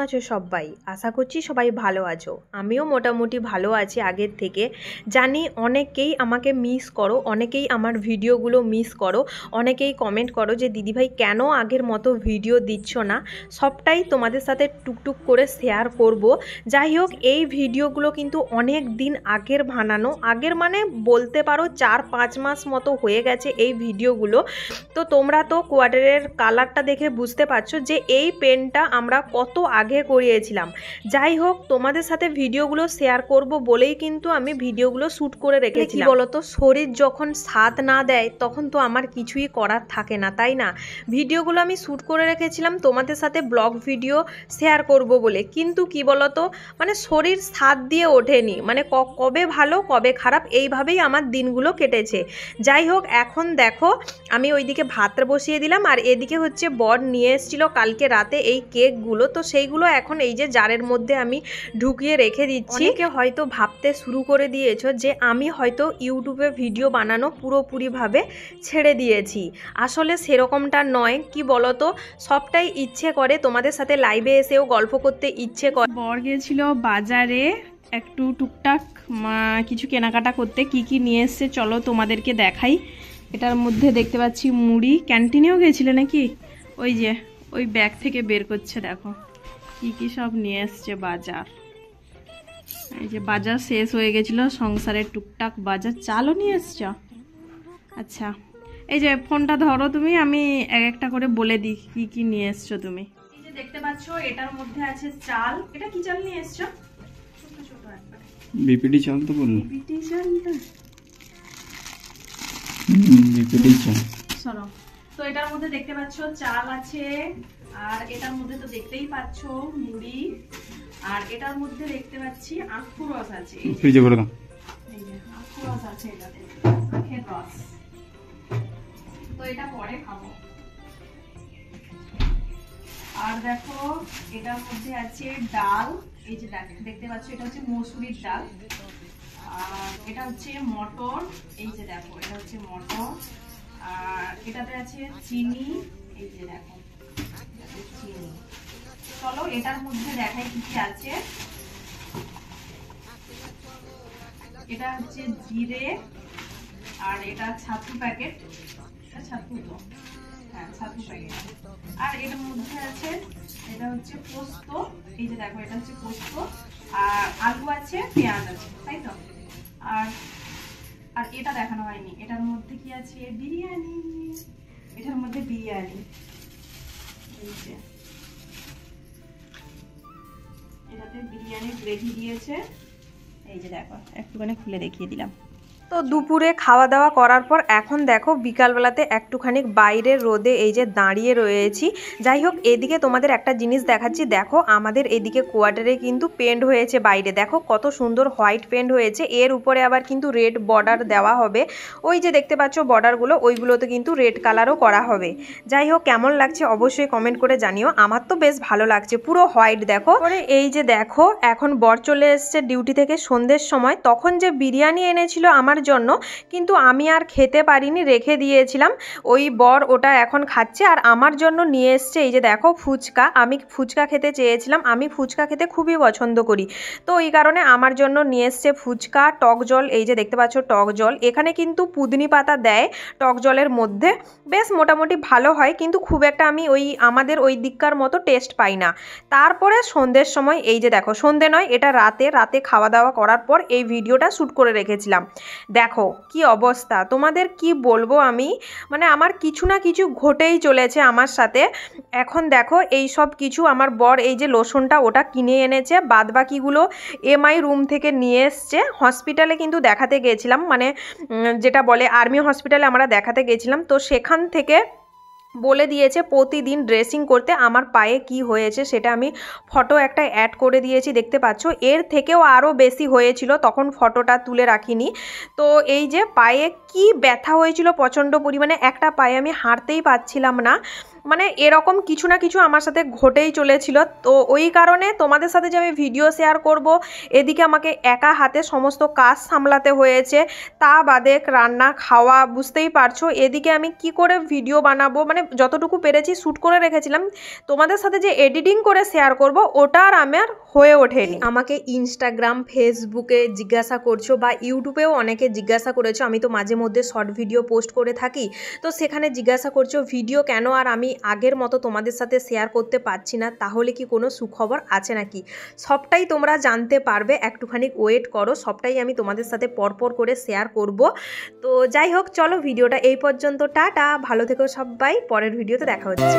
আছো সবাই? আশা করছি সবাই ভালো আছো। আমিও মোটামুটি ভালো আছি আগের থেকে। জানি অনেকেই আমাকে মিস করো, অনেকেই আমার ভিডিওগুলো মিস করো, অনেকেই কমেন্ট করো যে দিদিভাই কেন আগের মতো ভিডিও দিচ্ছ না। সবটাই তোমাদের সাথে টুকটুক করে শেয়ার করব। যাই হোক, এই ভিডিওগুলো কিন্তু অনেক দিন আগের বানানো, আগের মানে বলতে পারো 4-5 মাস মতো হয়ে গেছে এই ভিডিওগুলো। তো তোমরা তো কোয়ার্টারের কালারটা দেখে বুঝতে পারছো যে এই পেনটা আমরা কত আগে করিয়েছিলাম। যাই হোক, তোমাদের সাথে ভিডিওগুলো শেয়ার করব বলেই কিন্তু আমি ভিডিওগুলো শ্যুট করে রেখেছি। বলতো, শরীর যখন সাথ না দেয় তখন তো আমার কিছুই করার থাকে না, তাই না? ভিডিওগুলো আমি শ্যুট করে রেখেছিলাম তোমাদের সাথে ব্লগ ভিডিও শেয়ার করব বলে, কিন্তু কি বলতো, মানে শরীর সাথ দিয়ে ওঠেনি। মানে কবে ভালো কবে খারাপ এইভাবেই আমার দিনগুলো কেটেছে। যাই হোক, এখন দেখো আমি ওইদিকে ভাত বসিয়ে দিলাম, আর এদিকে হচ্ছে বর নিয়ে এসেছিল কালকে রাতে এই কেকগুলো। তো সেইগুলো এখন এই যে জারের মধ্যে আমি ঢুকিয়ে রেখে দিচ্ছি। অনেকে হয়তো ভাবতে শুরু করে দিয়েছো যে আমি হয়তো ইউটিউবে ভিডিও বানানো পুরোপুরিভাবে ছেড়ে দিয়েছি। আসলে সেরকমটা নয়। কি বলতো, সবটাই ইচ্ছে করে তোমাদের সাথে লাইভে এসেও গল্প করতে ইচ্ছে করে। বর গিয়েছিল বাজারে একটু টুকটাক কিছু কেনাকাটা করতে। কি কি নিয়ে এসছে চলো তোমাদেরকে দেখাই। এটার মধ্যে দেখতে পাচ্ছি মুড়ি। ক্যান্টিনেও গেছিলে নাকি? ওই যে ওই ব্যাগ থেকে বের করছে, দেখো কি কি সব নিয়ে এসছে বাজার। এই যে বাজার শেষ হয়ে গেছিল, সংসারের টুকটাক বাজার। চালও নিয়ে এসছ? আচ্ছা, এই যে ফোনটা ধরো তুমি, আমি এক একটা করে বলে দিই কি কি নিয়ে এসছো তুমি। এই যে দেখতে পাচ্ছ এটার মধ্যে আছে চাল। এটা কি চাল নিয়ে এসছো? ছোট ছোট একবার বিপিডি চাল তো বললো। বিপিডি চালটা সরো। তো এটার মধ্যে দেখতে পাচ্ছ চাল আছে, আর এটার মধ্যে তো দেখতেই পাচ্ছ মুড়ি, আর এটার মধ্যে দেখতে পাচ্ছি আখু রস আছে। ফ্রিজে ভরে দাও। এই যে আখু রস আছে, এটাতে আখের রস। তো এটা পরে খাবো। আর দেখো এটার মধ্যে আছে ডাল। এই যে দেখতে পাচ্ছ এটা হচ্ছে মসুরির ডাল। আর এটা হচ্ছে মটর। এই যে দেখো এটা হচ্ছে মটর। আর এটাতে আছে চিনি। এই যে দেখো চিনি। চলো এটার মধ্যে দেখাই কি কি আছে। এটা হচ্ছে জিরে, আর এটা ছাতু প্যাকেট। ছাতু তো, হ্যাঁ ছাতু প্যাকেট। আর এটার মধ্যে আছে, এটা হচ্ছে পোস্ত। এই যে দেখো এটা হচ্ছে পোস্ত। আর আলু আছে, পেঁয়াজ আছে, তাই তো? আর আর এটা দেখানো হয়নি, এটার মধ্যে কি আছে? বিরিয়ানি। এটার মধ্যে বিরিয়ানি। এই যে এটাতে বিরিয়ানি গ্রেভি দিয়েছে। এই যে দেখো একটুখানি খুলে দেখিয়ে দিলাম। তো দুপুরে খাওয়া দাওয়া করার পর এখন দেখো বিকালবেলাতে একটুখানি বাইরের রোদে এই যে দাঁড়িয়ে রয়েছি। যাই হোক, এদিকে তোমাদের একটা জিনিস দেখাচ্ছি। দেখো আমাদের এদিকে কোয়ার্টারে কিন্তু পেন্ট হয়েছে বাইরে। দেখো কত সুন্দর হোয়াইট পেন্ট হয়েছে। এর উপরে আবার কিন্তু রেড বর্ডার দেওয়া হবে। ওই যে দেখতে পাচ্ছ বর্ডারগুলো, ওইগুলোতে কিন্তু রেড কালারও করা হবে। যাই হোক, কেমন লাগছে অবশ্যই কমেন্ট করে জানিও। আমার তো বেশ ভালো লাগছে, পুরো হোয়াইট। দেখো এই যে দেখো এখন বর চলে এসছে ডিউটি থেকে সন্ধ্যের সময়। তখন যে বিরিয়ানি এনেছিল আমার জন্য, কিন্তু আমি আর খেতে পারিনি, রেখে দিয়েছিলাম। ওই বর ওটা এখন খাচ্ছে, আর আমার জন্য নিয়ে এসছে এই যে দেখো ফুচকা। আমি ফুচকা খেতে চেয়েছিলাম, আমি ফুচকা খেতে খুবই পছন্দ করি। তো এই কারণে আমার জন্য নিয়ে এসছে ফুচকা, টক জল। এই যে দেখতে পাচ্ছ টক জল। এখানে কিন্তু পুদিনি পাতা দেয় টক জলের মধ্যে, বেশ মোটামুটি ভালো হয়, কিন্তু খুব একটা আমি ওই আমাদের ওই দিককার মতো টেস্ট পাই না। তারপরে সন্ধ্যের সময় এই যে দেখো, সন্ধ্যে নয় এটা রাতে খাওয়া দাওয়া করার পর এই ভিডিওটা শ্যুট করে রেখেছিলাম। দেখো কি অবস্থা, তোমাদের কি বলবো আমি। মানে আমার কিছু না কিছু ঘটেই চলেছে আমার সাথে। এখন দেখো এই সব কিছু আমার বর এই যে লোশনটা ওটা কিনে এনেছে, বাদবাকিগুলো এমআই রুম থেকে নিয়ে এসছে। হসপিটালে কিন্তু দেখাতে গিয়েছিলাম, মানে যেটা বলে আর্মি হসপিটালে আমরা দেখাতে গেছিলাম। তো সেখান থেকে বলে দিয়েছে প্রতিদিন ড্রেসিং করতে। আমার পায়ে কি হয়েছে সেটা আমি ফটো একটা অ্যাড করে দিয়েছি, দেখতে পাচ্ছ। এর থেকেও আরও বেশি হয়েছিল, তখন ফটোটা তুলে রাখিনি। তো এই যে পায়ে কি ব্যথা হয়েছিল প্রচণ্ড পরিমাণে, একটা পায়ে আমি হাঁটতেই পারছিলাম না। মানে এরকম কিছু না কিছু আমার সাথে ঘটেই চলেছিল। তো ওই কারণে তোমাদের সাথে যে আমি ভিডিও শেয়ার করব, এদিকে আমাকে একা হাতে সমস্ত কাজ সামলাতে হয়েছে, তা বাদে রান্না খাওয়া, বুঝতেই পারছো। এদিকে আমি কি করে ভিডিও বানাবো, মানে যতটুকু পেরেছি শ্যুট করে রেখেছিলাম, তোমাদের সাথে যে এডিটিং করে শেয়ার করব ওটা আর আমার হয়ে ওঠেনি। আমাকে ইনস্টাগ্রাম, ফেসবুকে জিজ্ঞাসা করছো বা ইউটিউবেও অনেকে জিজ্ঞাসা করেছো, আমি তো মাঝে মধ্যে শর্ট ভিডিও পোস্ট করে থাকি, তো সেখানে জিজ্ঞাসা করছো ভিডিও কেন আর আমি আগের মতো তোমাদের সাথে শেয়ার করতে পারছি না, তাহলে কি কোনো সুখবর আছে নাকি? সবটাই তোমরা জানতে পারবে, একটুখানি ওয়েট করো, সবটাই আমি তোমাদের সাথে পরপর করে শেয়ার করব। তো যাই হোক, চলো ভিডিওটা এই পর্যন্ত, টাটা, ভালো থেকো সবাই, পরের ভিডিওতে দেখা হচ্ছে।